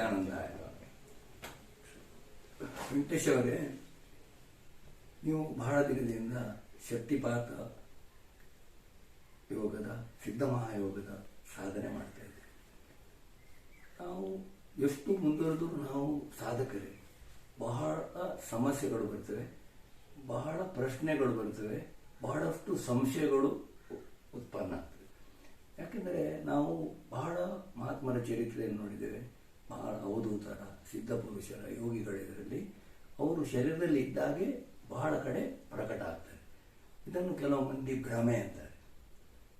ನಿತ್ಯಾನಂದಾಯ. ವೆಂಕಟೇಶ್ ಅವರೇ, ನೀವು ಬಹಳ ದಿನದಿಂದ ಶಕ್ತಿಪಾತ ಯೋಗದ, ಸಿದ್ಧ ಮಹಾಯೋಗದ ಸಾಧನೆ ಮಾಡ್ತಾ ಇದ್ದೀವಿ. ನಾವು ಎಷ್ಟು ಮುಂದುವರೆದು ನಾವು ಸಾಧಕರೇ, ಬಹಳ ಸಮಸ್ಯೆಗಳು ಬರ್ತವೆ, ಬಹಳ ಪ್ರಶ್ನೆಗಳು ಬರ್ತವೆ, ಬಹಳಷ್ಟು ಸಂಶಯಗಳು ಉತ್ಪನ್ನ ಆಗ್ತವೆ. ಯಾಕೆಂದರೆ ನಾವು ಬಹಳ ಮಹಾತ್ಮರ ಚರಿತ್ರೆಯನ್ನು ನೋಡಿದ್ದೇವೆ. ಬಹಳ ಅವಧೂತರ ಸಿದ್ಧ ಪುರುಷರ ಯೋಗಿಗಳಿದರಲ್ಲಿ ಅವರು ಶರೀರದಲ್ಲಿ ಇದ್ದಾಗೆ ಬಹಳ ಕಡೆ ಪ್ರಕಟ ಆಗ್ತಾರೆ. ಇದನ್ನು ಕೆಲವು ಮಂದಿ ಭ್ರಮೆ ಅಂತಾರೆ.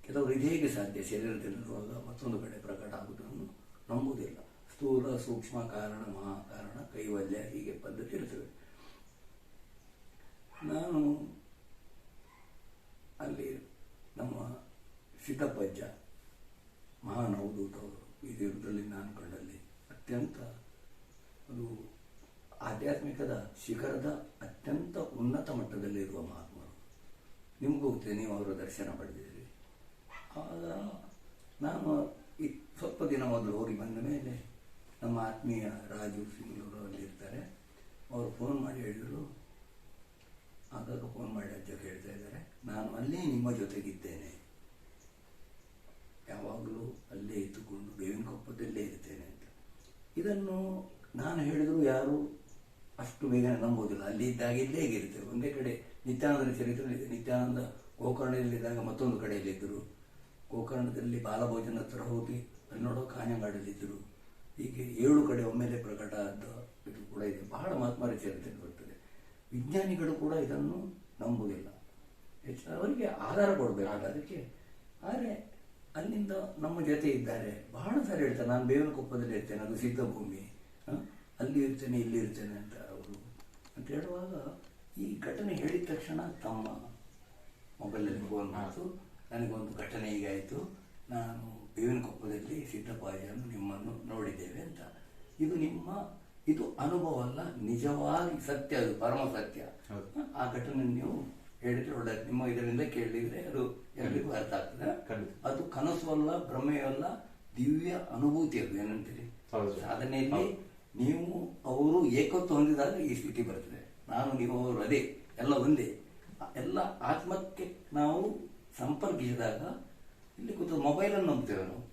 ಕೆಲವರು ಇದು ಹೇಗೆ ಸಾಧ್ಯ, ಶರೀರದಲ್ಲಿರುವಾಗ ಮತ್ತೊಂದು ಕಡೆ ಪ್ರಕಟ ಆಗುವುದನ್ನು ನಂಬುವುದಿಲ್ಲ. ಸ್ಥೂಲ, ಸೂಕ್ಷ್ಮ ಕಾರಣ, ಮಹಾಕಾರಣ, ಕೈವಲ್ಯ, ಹೀಗೆ ಪದ್ಧತಿ ಇರ್ತವೆ. ನಾನು ಅಲ್ಲಿ ನಮ್ಮ ಸಿದ್ದಪ್ಪಜ್ಜ ಮಹಾನ್ ಅವಧೂತವರು ಈ ದೇವರಲ್ಲಿ ನಾನು ಕಂಡಲ್ಲಿ ಅತ್ಯಂತ ಅದು ಆಧ್ಯಾತ್ಮಿಕದ ಶಿಖರದ ಅತ್ಯಂತ ಉನ್ನತ ಮಟ್ಟದಲ್ಲಿರುವ ಮಹಾತ್ಮರು. ನಿಮಗೂ ಗೊತ್ತಿದೆ, ನೀವು ಅವರ ದರ್ಶನ ಪಡೆದಿದ್ದೀರಿ. ಆಗ ನಾನು ಸ್ವಲ್ಪ ದಿನ ಮೊದಲು ಹೋಗಿ ಬಂದ ಮೇಲೆ ನಮ್ಮ ಆತ್ಮೀಯ ರಾಜು ಸಿಂಗ್ಳೂರು ಅಲ್ಲಿ ಇರ್ತಾರೆ. ಅವರು ಫೋನ್ ಮಾಡಿ ಹೇಳಿದರು, ಆಗಾಗ ಫೋನ್ ಮಾಡಿ ಅಜ್ಜ ಹೇಳ್ತಾ ಇದ್ದಾರೆ, ನಾನು ಅಲ್ಲೇ ನಿಮ್ಮ ಜೊತೆಗಿದ್ದೇನೆ, ಯಾವಾಗಲೂ ಅಲ್ಲೇ ಇದ್ದುಕೊಂಡು ಬೇವಿನಕೊಪ್ಪದಲ್ಲೇ ಇರ್ತೇನೆ ಅಂತ. ಇದನ್ನು ನಾನು ಹೇಳಿದ್ರು ಯಾರು ಅಷ್ಟು ಬೇಗನೆ ನಂಬೋದಿಲ್ಲ. ಅಲ್ಲಿ ಇದ್ದಾಗ ಇಲ್ಲೇ ಹೇಗಿರ್ತೇವೆ. ಒಂದೇ ಕಡೆ ನಿತ್ಯಾನಂದರ ಚರಿತ್ರೆ ಇದೆ. ನಿತ್ಯಾನಂದ ಗೋಕರ್ಣದಲ್ಲಿದ್ದಾಗ ಮತ್ತೊಂದು ಕಡೆಯಲ್ಲಿದ್ದರು, ಗೋಕರ್ಣದಲ್ಲಿ ಬಾಲಭೋಜನ ಹತ್ರ ಹೋಗಿ ಅಲ್ಲಿ ನೋಡೋ ಕಾഞ്ഞങ്ങാಡಲ್ಲಿದ್ದರು. ಹೀಗೆ 7 ಕಡೆ ಒಮ್ಮೆಲೆ ಪ್ರಕಟ ಆದ ಇದು ಕೂಡ ಇದೆ. ಬಹಳ ಮಹಾತ್ಮರ ಚರಿತ್ರೆ ಬರ್ತದೆ. ವಿಜ್ಞಾನಿಗಳು ಕೂಡ ಇದನ್ನು ನಂಬುವುದಿಲ್ಲ. ಅವರಿಗೆ ಆಧಾರ ಕೊಡಬೇಕು ಅದಕ್ಕೆ. ಆದರೆ ಅಲ್ಲಿಂದ ನಮ್ಮ ಜೊತೆ ಇದ್ದಾರೆ. ಬಹಳ ಸಾರಿ ಹೇಳ್ತಾರೆ, ನಾನು ಬೇವಿನಕೊಪ್ಪದಲ್ಲಿ ಇರ್ತೇನೆ, ಅದು ಸಿದ್ಧ ಭೂಮಿ, ಅಲ್ಲಿ ಇರ್ತೇನೆ, ಇಲ್ಲಿ ಇರ್ತೇನೆ ಅಂತ ಅವರು ಅಂತ ಹೇಳುವಾಗ ಈ ಘಟನೆ ಹೇಳಿದ ತಕ್ಷಣ ತಮ್ಮ ಮೊಬೈಲಲ್ಲಿ ಫೋನ್ ಮಾಡಿತು, ನನಗೊಂದು ಘಟನೆ ಹೀಗಾಯಿತು, ನಾನು ಬೇವಿನಕೊಪ್ಪದಲ್ಲಿ ಸಿದ್ದಪ್ಪಾಜಿಯನ್ನು ನಿಮ್ಮನ್ನು ನೋಡಿದ್ದೇವೆ ಅಂತ. ಇದು ಅನುಭವ ಅಲ್ಲ, ನಿಜವಾಗಿ ಸತ್ಯ, ಅದು ಪರಮ ಸತ್ಯ. ಆ ಘಟನೆ ನೀವು ಹೇಳಿದ್ರೆ ಒಳ್ಳೆಯದು. ನಿಮ್ಮ ಇದರಿಂದ ಕೇಳಿದ್ರೆ ಅದು ಎಲ್ಲರಿಗೂ ಅರ್ಥ ಆಗ್ತದೆ. ಅದು ಕನಸು ಅಲ್ಲ, ಭ್ರಮೆಯಲ್ಲ, ದಿವ್ಯ ಅನುಭೂತಿ. ಅದು ಏನಂತೀರಿ, ಸಾಧನೆಯಲ್ಲಿ ನೀವು ಅವರು ಏಕತ್ವ ಹೊಂದಿದಾಗ ಈ ಸ್ಥಿತಿ ಬರ್ತದೆ. ನಾನು ನೀವು ಅವರು ಅದೇ ಎಲ್ಲ ಒಂದೇ. ಎಲ್ಲ ಆತ್ಮಕ್ಕೆ ನಾವು ಸಂಪರ್ಕಿಸಿದಾಗ ಇಲ್ಲಿ ಕೂತು ಮೊಬೈಲನ್ನು ನಂಬ್ತೇವೆ ನಾವು.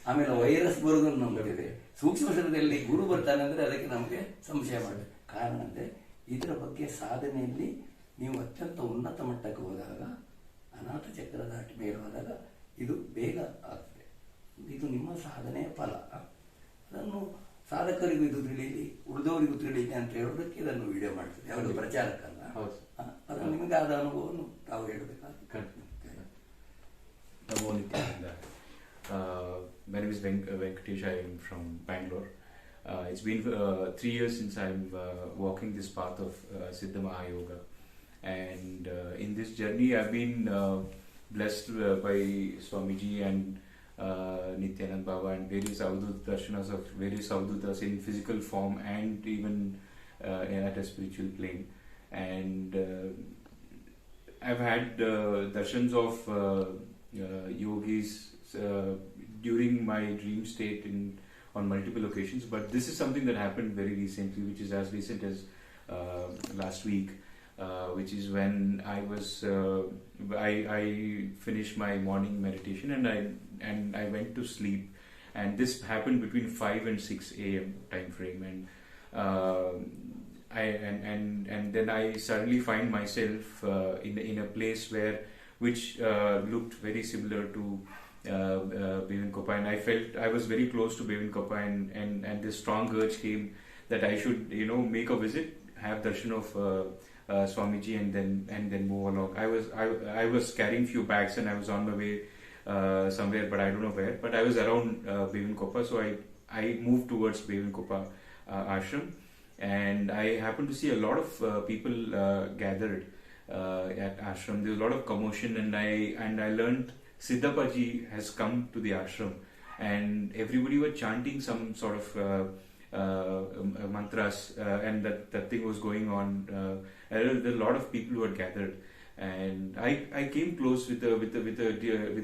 ಆಮೇಲೆ ವೈರಸ್ ಬರೋದನ್ನು ನಂಬ್ತೇವೆ. ಸೂಕ್ಷ್ಮ ಶರೀರದಲ್ಲಿ ಗುರು ಬರ್ತಾನೆ ಅಂದ್ರೆ ಅದಕ್ಕೆ ನಮಗೆ ಸಂಶಯ ಮಾಡಬೇಕು. ಕಾರಣ ಅಂದ್ರೆ ಇದರ ಬಗ್ಗೆ ಸಾಧನೆಯಲ್ಲಿ ನೀವು ಅತ್ಯಂತ ಉನ್ನತ ಮಟ್ಟಕ್ಕೆ ಹೋದಾಗ, ಅನಾಥ ಚಕ್ರ ದಾಟಿ ಮೇಲೆ ಹೋದಾಗ ಇದು ಬೇಗ ಆಗ್ತದೆ. ಇದು ನಿಮ್ಮ ಸಾಧನೆಯ ಫಲ. ಅದನ್ನು ಸಾಧಕರಿಗೂ ಇದು ತಿಳಿಯಲಿ, ಉಳಿದವರಿಗೂ ತಿಳಿಯಲಿ ಅಂತ ಹೇಳೋದಕ್ಕೆ ಇದನ್ನು ವಿಡಿಯೋ ಮಾಡ್ತದೆ. ಯಾವುದು ಪ್ರಚಾರಕ್ಕಲ್ಲ. ಅದು ನಿಮಗೆ ಆದ ಅನುಭವವನ್ನು ತಾವು ಹೇಳಬೇಕಾಗ್ತದೆ. Namo Nityananda. My name is Venkatesh. I am from Bangalore. It's been 3 years since I'm walking this path of Siddha Mahayoga. And in this journey, I've been blessed by Swamiji and Nityananda Baba and various Advaita Darshanas of various Avdutas in physical form and even at a spiritual plane. And I've had darshans of yogis during my dream state on multiple occasions, but this is something that happened very recently, which is as recent as last week, which is when I finished my morning meditation and I went to sleep, and this happened between 5 and 6 a.m. time frame, and then I suddenly find myself in a place which looked very similar to Bevinkoppa, and I felt I was very close to Bevinkoppa, and this strong urge came that I should make a visit, have darshan of Swamiji, and then move along. I was carrying few bags and I was on my way somewhere, but I don't know where. But I was around Bevinkoppa, so I moved towards Bevinkoppa ashram, and I happened to see a lot of people gathered at ashram. There was a lot of commotion, and I learned Siddhapaji has come to the ashram, and everybody were chanting some sort of mantras, and that thing was going on. There were a lot of people who had gathered, and I came close with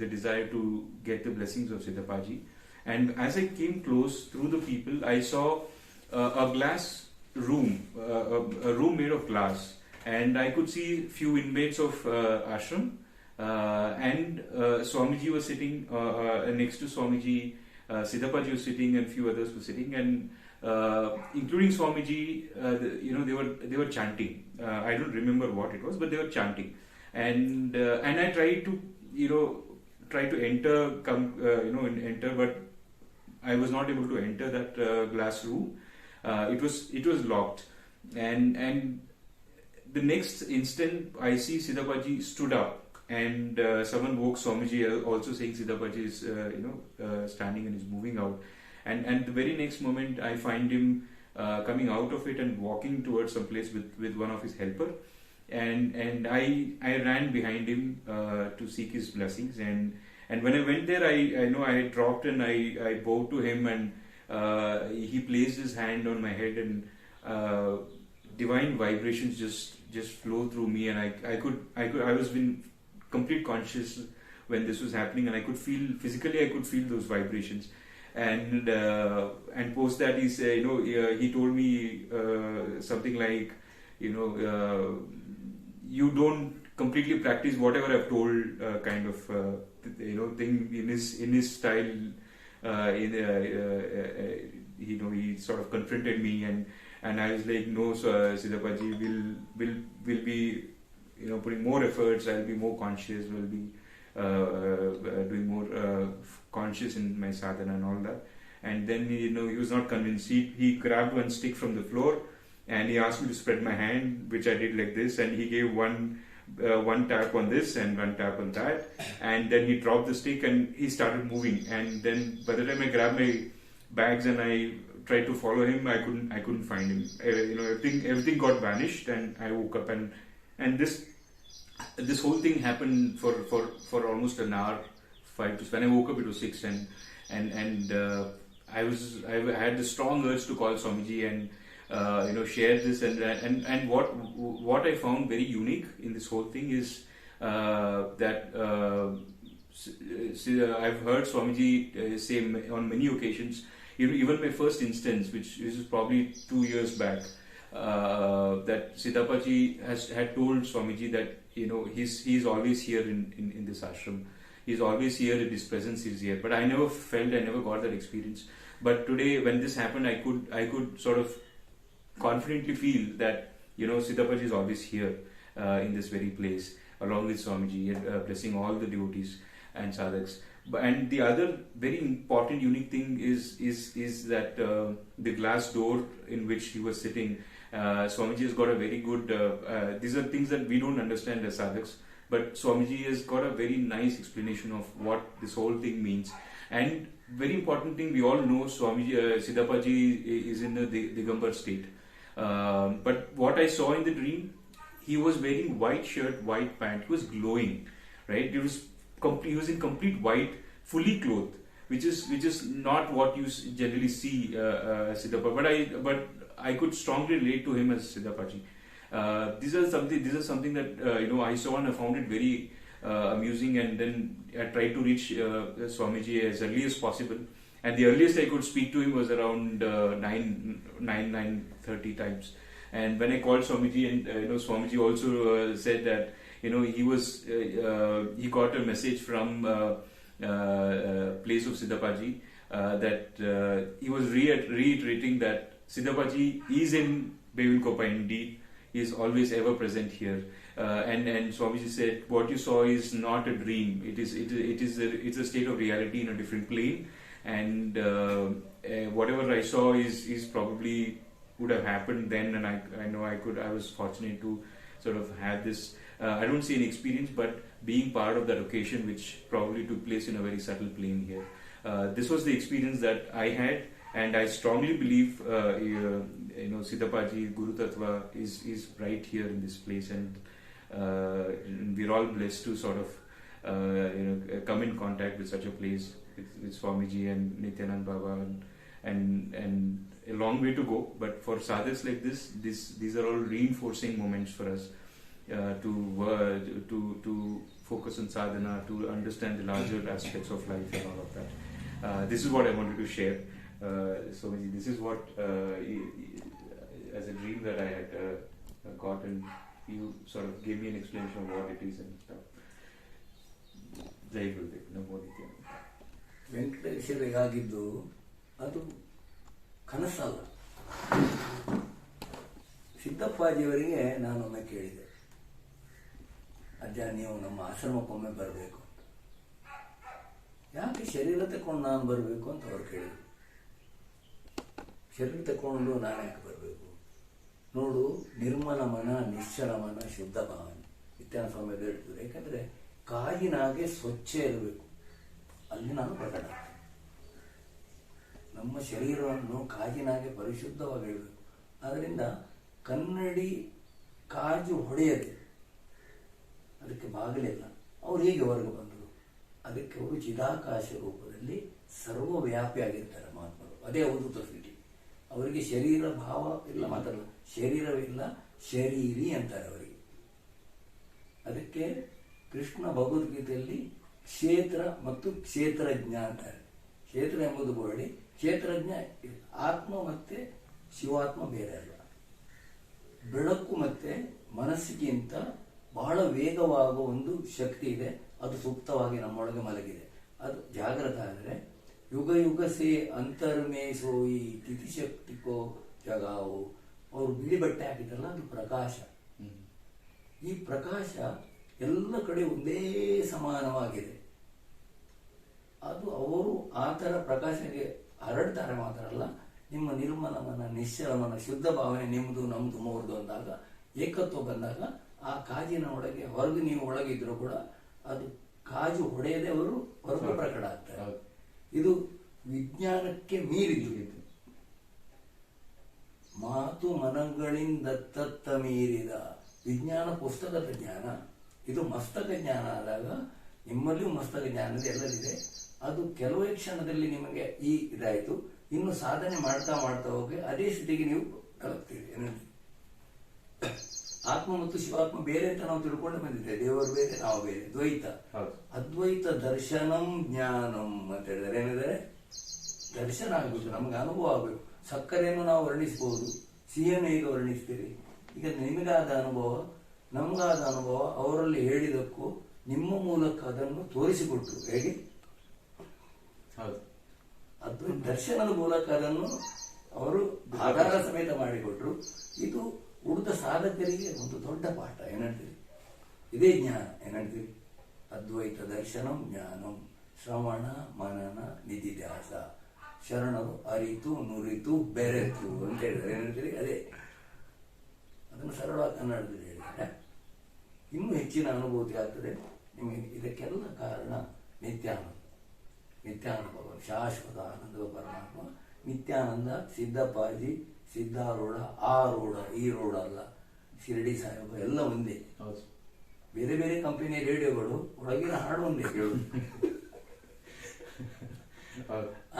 a desire to get the blessings of Siddhapaji, And as I came close through the people, I saw a glass room, a room made of glass, and I could see few inmates of ashram, and Swamiji was sitting next to Swamiji. Siddhapaji was sitting, and few others were sitting, and including Swamiji, they were chanting. I don't remember what it was, but they were chanting, and I tried to enter, enter, but I was not able to enter that glass room. It was locked, and the next instant I see Siddhapaji stood up. And someone woke Swamiji, also saying Siddhapaji is standing and is moving out. And the very next moment I find him coming out of it and walking towards some place with one of his helper. And I ran behind him to seek his blessings. And when I went there, I know I had dropped and I bowed to him, and he placed his hand on my head, and divine vibrations just flow through me, and I was in complete conscious when this was happening, and I could feel physically those vibrations, and post that he said, he told me something like, you don't completely practice whatever I've told, kind of thing in his style. He sort of confronted me, and I was like, no, Siddhapaji, will be putting more efforts. I'll be more conscious. Will be doing more conscious in my sadhana and all that. And then he was not convinced. He grabbed one stick from the floor, and he asked me to spread my hand, which I did like this, and he gave one tap on this and one tap on that, and then he dropped the stick and he started moving. And then by the time I grabbed my bags and I tried to follow him, I couldn't find him. Everything got vanished, and I woke up, and this whole thing happened for almost an hour, 5 to when I woke up it was 6, and I had the strong urge to call Swamiji and share this, and what I found very unique in this whole thing is that I've heard Swamiji say on many occasions, even my first instance, which is probably 2 years back, that Siddhapaji had told Swamiji that he's always here in this ashram. He's always here. His presence is here. But I never got that experience. But today, when this happened, I could sort of confidently feel that Siddhapaji is always here in this very place, along with Swamiji, blessing all the devotees and sadhaks. And the other very important, unique thing is that the glass door in which he was sitting, Swamiji has got a very good. These are things that we don't understand as sadhaks, but Swamiji has got a very nice explanation of what this whole thing means. And very important thing, we all know Siddhapaji is in the Digambar state. But what I saw in the dream, he was wearing white shirt, white pant. He was glowing, right? He was in complete white, fully clothed, which is not what you generally see Siddhapaji. But I could strongly relate to him as Siddhapaji. These are something that I saw, and I found it very amusing. And then I tried to reach Swamiji as early as possible. And the earliest I could speak to him was around 9:30 times. And when I called Swamiji, and Swamiji also said that he got a message from place of Siddhapaji that he was reiterating that Siddhapaji is in Bevinkoppa indeed. He is always ever present here. And Swamiji said, what you saw is not a dream. It's a state of reality in a different plane. And whatever I saw is probably would have happened then. And I was fortunate to sort of have this. I don't see any experience, but being part of that occasion, which probably took place in a very subtle plane here. This was the experience that I had, and I strongly believe, Siddhapaji, Guru Tattva is right here in this place, and we're all blessed to sort of, come in contact with such a place with Swamiji and Nityananda Baba, and a long way to go. But for sadhaks like this, these are all reinforcing moments for us. To focus on sadhana, to understand the larger aspects of life and all of that. this is what I wanted to share. So this is what as a dream that I had got, and you sort of gave me an explanation of what it is and stuff. Jai Gurudev, Namo Nityananda. ವೆಂಕಟೇಶ್ವರಿಗಾಗಿದ್ದು ಅದು ಕನಸಲ್ಲ. ಸಿದ್ದಪ್ಪಾಜಿಯವರಿಗೆ ನಾನೊಮ್ಮೆ ಕೇಳಿದೆ, ಅಜ್ಜ ನೀವು ನಮ್ಮ ಆಶ್ರಮಕ್ಕೊಮ್ಮೆ ಬರಬೇಕು ಅಂತ. ಯಾಕೆ ಶರೀರ ತಕೊಂಡು ನಾನು ಬರಬೇಕು ಅಂತ ಅವ್ರು ಕೇಳಿದರು. ಶರೀರ ತಗೊಂಡು ನಾನು ಯಾಕೆ ಬರಬೇಕು? ನೋಡು, ನಿರ್ಮಲ ಮನ, ನಿಶ್ಚಲ ಮನ, ಶುದ್ಧ ಭಾವನೆ ನಿತ್ಯಾನಂದ ಸ್ವಾಮಿ ಹೇಳ್ತಿದ್ರು. ಯಾಕಂದರೆ ಕಾಯಿನಾಗೆ ಸ್ವಚ್ಛ ಇರಬೇಕು, ಅಲ್ಲಿ ನಾನು ಪ್ರಕಟ ಆಗ್ತೇನೆ. ನಮ್ಮ ಶರೀರವನ್ನು ಕಾಜಿನಾಗೆ ಪರಿಶುದ್ಧವಾಗಿ ಇಡಬೇಕು. ಆದ್ದರಿಂದ ಕನ್ನಡಿ ಕಾಜು ಹೊಡೆಯದೆ ಅದಕ್ಕೆ ಬಾಗಿಲಿಲ್ಲ. ಅವ್ರು ಹೀಗೆ ಹೊರಗೆ ಬಂದರು. ಅದಕ್ಕೆ ಅವರು ಚಿದಾಕಾಶ ರೂಪದಲ್ಲಿ ಸರ್ವವ್ಯಾಪಿಯಾಗಿರ್ತಾರೆ ಮಹಾತ್ಮರು. ಅದೇ ಅವಧೂತ ಸ್ಥಿತಿ. ಅವರಿಗೆ ಶರೀರ ಭಾವ ಇಲ್ಲ, ಮಾತ್ರಲ್ಲ ಶರೀರವಿಲ್ಲ, ಶರೀರಿ ಅಂತಾರೆ ಅವರಿಗೆ. ಅದಕ್ಕೆ ಕೃಷ್ಣ ಭಗವದ್ಗೀತೆಯಲ್ಲಿ ಕ್ಷೇತ್ರ ಮತ್ತು ಕ್ಷೇತ್ರಜ್ಞ ಅಂತಾರೆ. ಕ್ಷೇತ್ರ ಎಂಬುದು ಬೋಳಿ, ಕ್ಷೇತ್ರಜ್ಞ ಆತ್ಮ ಮತ್ತೆ ಶಿವಾತ್ಮ ಬೇರೆ ಅಲ್ಲ. ಬೆಳಕು ಮತ್ತೆ ಮನಸ್ಸಿಗಿಂತ ಬಹಳ ವೇಗವಾಗುವ ಒಂದು ಶಕ್ತಿ ಇದೆ, ಅದು ಸೂಕ್ತವಾಗಿ ನಮ್ಮೊಳಗೆ ಮಲಗಿದೆ. ಅದು ಜಾಗೃತ ಆದರೆ ಯುಗ ಯುಗ ಸೇ ಅಂತರ್ಮೇ ಸೋಯಿ ತಿಥಿಶಕ್ತಿಕೋ ಜಗಾವು. ಅವರು ಬಿಳಿ ಬಟ್ಟೆ ಹಾಕಿದ್ರಲ್ಲ, ಅದು ಪ್ರಕಾಶ. ಈ ಪ್ರಕಾಶ ಎಲ್ಲ ಕಡೆ ಒಂದೇ ಸಮಾನವಾಗಿದೆ. ಅದು ಅವರು ಆ ಥರ ಪ್ರಕಾಶಕ್ಕೆ ಹರಡ್ತಾರೆ ಮಾತ್ರ ಅಲ್ಲ, ನಿಮ್ಮ ನಿರ್ಮಲ ಮನ, ನಿಶ್ಚಲ ಮನ, ಶುದ್ಧ ಭಾವನೆ ನಿಮ್ಮದು ನಮ್ಮದು ಮೂರ್ದು ಅಂದಾಗ, ಏಕತ್ವ ಬಂದಾಗ ಆ ಕಾಜಿನ ಒಳಗೆ ಹೊರಗೆ ನೀವು ಒಳಗಿದ್ರು ಕೂಡ ಅದು ಕಾಜು ಹೊಡೆಯದೆ ಅವರು ಹೊರಗೆ ಪ್ರಕಟ ಆಗ್ತಾರೆ. ಇದು ವಿಜ್ಞಾನಕ್ಕೆ ಮೀರಿದ್ದು. ಮಾತು ಮನಗಳಿಂದ ತತ್ತ ಮೀರಿದ ವಿಜ್ಞಾನ ಪುಸ್ತಕದ ಜ್ಞಾನ. ಇದು ಮಸ್ತಕ ಜ್ಞಾನ ಆದಾಗ ನಿಮ್ಮಲ್ಲಿಯೂ ಮಸ್ತಕ ಜ್ಞಾನದ ಎಲ್ಲರಿದೆ. ಅದು ಕೆಲವೇ ಕ್ಷಣದಲ್ಲಿ ನಿಮಗೆ ಇದಾಯಿತು. ಇನ್ನು ಸಾಧನೆ ಮಾಡ್ತಾ ಮಾಡ್ತಾ ಹೋಗಿ ಅದೇ ಸ್ಥಿತಿಗೆ ನೀವು ತಲುಪ್ತೀರಿ. ಆತ್ಮ ಮತ್ತು ಶಿವಾತ್ಮ ಬೇರೆ ಅಂತ ನಾವು ತಿಳ್ಕೊಂಡು ಬಂದಿದ್ದೇವೆ. ದೇವರು ಬೇರೆ, ನಾವು ಬೇರೆ. ದ್ವೈತ. ಅದ್ವೈತ ದರ್ಶನಂ ಜ್ಞಾನಂ ಅಂತ ಹೇಳಿದರೆ ಏನಿದ್ದಾರೆ, ದರ್ಶನ ಆಗಬೇಕು, ನಮ್ಗೆ ಅನುಭವ ಆಗಬೇಕು. ಸಕ್ಕರೆಯನ್ನು ನಾವು ವರ್ಣಿಸಬಹುದು, ಸಿಹಿಯನ್ನು ಹೇಗೆ ವರ್ಣಿಸ್ತೀರಿ? ಈಗ ನಿಮಗಾದ ಅನುಭವ, ನಮಗಾದ ಅನುಭವ ಅವರಲ್ಲಿ ಹೇಳಿದಕ್ಕೂ ನಿಮ್ಮ ಮೂಲಕ ಅದನ್ನು ತೋರಿಸಿಕೊಟ್ರು. ಹೇಗೆ? ಅದ್ವೈತ ದರ್ಶನದ ಮೂಲಕ ಅದನ್ನು ಅವರು ಆಧಾರ ಸಮೇತ ಮಾಡಿಕೊಟ್ರು. ಇದು ಉಳಿದ ಸಾಧಕರಿಗೆ ಒಂದು ದೊಡ್ಡ ಪಾಠ. ಏನಂತೀರಿ? ಇದೇ ಜ್ಞಾನ. ಏನಂತೀರಿ? ಅದ್ವೈತ ದರ್ಶನಂ ಜ್ಞಾನಂ ಶ್ರವಣ ಮನನ ನಿಧಿಧ್ಯಾಸ. ಶರಣರು ಅರಿತು ನುರಿತು ಬೆರೆತು ಅಂತ ಹೇಳಿದ್ದಾರೆ. ಏನಂತೀರಿ? ಅದೇ. ಅದನ್ನು ಸರಳವಾಗಿ ಕನ್ನಡದಲ್ಲಿ ಹೇಳಿದ್ದಾರೆ. ಇನ್ನೂ ಹೆಚ್ಚಿನ ಅನುಭೂತಿ ಆಗ್ತದೆ ನಿಮಗೆ. ಇದಕ್ಕೆಲ್ಲ ಕಾರಣ ನಿತ್ಯಾನಂದ. ನಿತ್ಯಾನಂದ ಭಗವಾನ್ ಶಾಶ್ವತ ಆನಂದ ಪರಮಾತ್ಮ. ನಿತ್ಯಾನಂದ, ಸಿದ್ದಪ್ಪಾಜಿ, ಸಿದ್ಧಾರೂಢ, ಆ ರೋಡ ಈ ರೋಡ ಅಲ್ಲ, ಶಿರಡಿ ಸಾಹೇಬ ಎಲ್ಲ ಒಂದೇ. ಬೇರೆ ಬೇರೆ ಕಂಪನಿಯ ರೇಡಿಯೋಗಳು ಒಳಗಿನ ಹಾಡು ಒಂದೇ ಕೇಳುದು.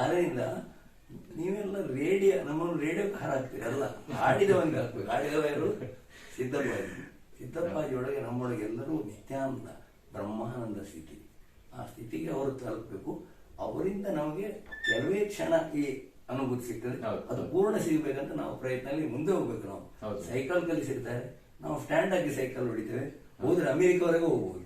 ಆದ್ದರಿಂದ ನೀವೆಲ್ಲ ರೇಡಿಯೋ, ನಮ್ಮನ್ನು ರೇಡಿಯೋಕ್ಕೆ ಹಾರಾಗ್ತೀರಿ ಅಲ್ಲ, ಹಾಡಿದವನಿಗೆ ಹಾಕ್ಬೇಕು. ಹಾಡಿದವ ಯಾರು? ಸಿದ್ದಪ್ಪಾಜಿ. ಸಿದ್ದಪ್ಪಾಜಿ ಒಳಗೆ ನಮ್ಮೊಳಗೆ ಎಲ್ಲರೂ ನಿತ್ಯಾನಂದ ಬ್ರಹ್ಮಾನಂದ ಸ್ಥಿತಿ. ಆ ಸ್ಥಿತಿಗೆ ಅವರು ತಲುಪಬೇಕು. ಅವರಿಂದ ನಮಗೆ ಕೆಲವೇ ಕ್ಷಣ ಈ ಅನುಭೂತಿ ಸಿಗ್ತದೆ. ಅದು ಪೂರ್ಣ ಸಿಗಬೇಕಂತ ನಾವು ಪ್ರಯತ್ನದಲ್ಲಿ ಮುಂದೆ ಹೋಗ್ಬೇಕು. ನಾವು ಸೈಕಲ್ ಕಲಿಸಿರ್ತಾರೆ, ನಾವು ಸ್ಟ್ಯಾಂಡ್ ಆಗಿ ಸೈಕಲ್ ಹೊಡಿತೇವೆ, ಹೋದ್ರೆ ಅಮೆರಿಕವರೆಗೂ ಹೋಗ್ಬೋದು.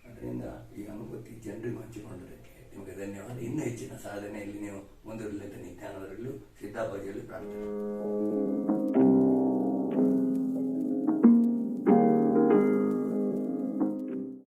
ಅದರಿಂದ ಈ ಅನುಭೂತಿ ಜನರಿಗೆ ಹಂಚಿಕೊಂಡಿದ್ದಕ್ಕೆ ನಿಮಗೆ ಧನ್ಯವಾದ. ಇನ್ನೂ ಹೆಚ್ಚಿನ ಸಾಧನೆಯಲ್ಲಿ ನೀವು ಮುಂದುವರಿಲಿ ಅಂತ ನಿತ್ಯಾನಂದರಲ್ಲೂ ಸಿದ್ದಾಪಾಜಿಯಲ್ಲೂ ಪ್ರಾರ್ಥನೆ.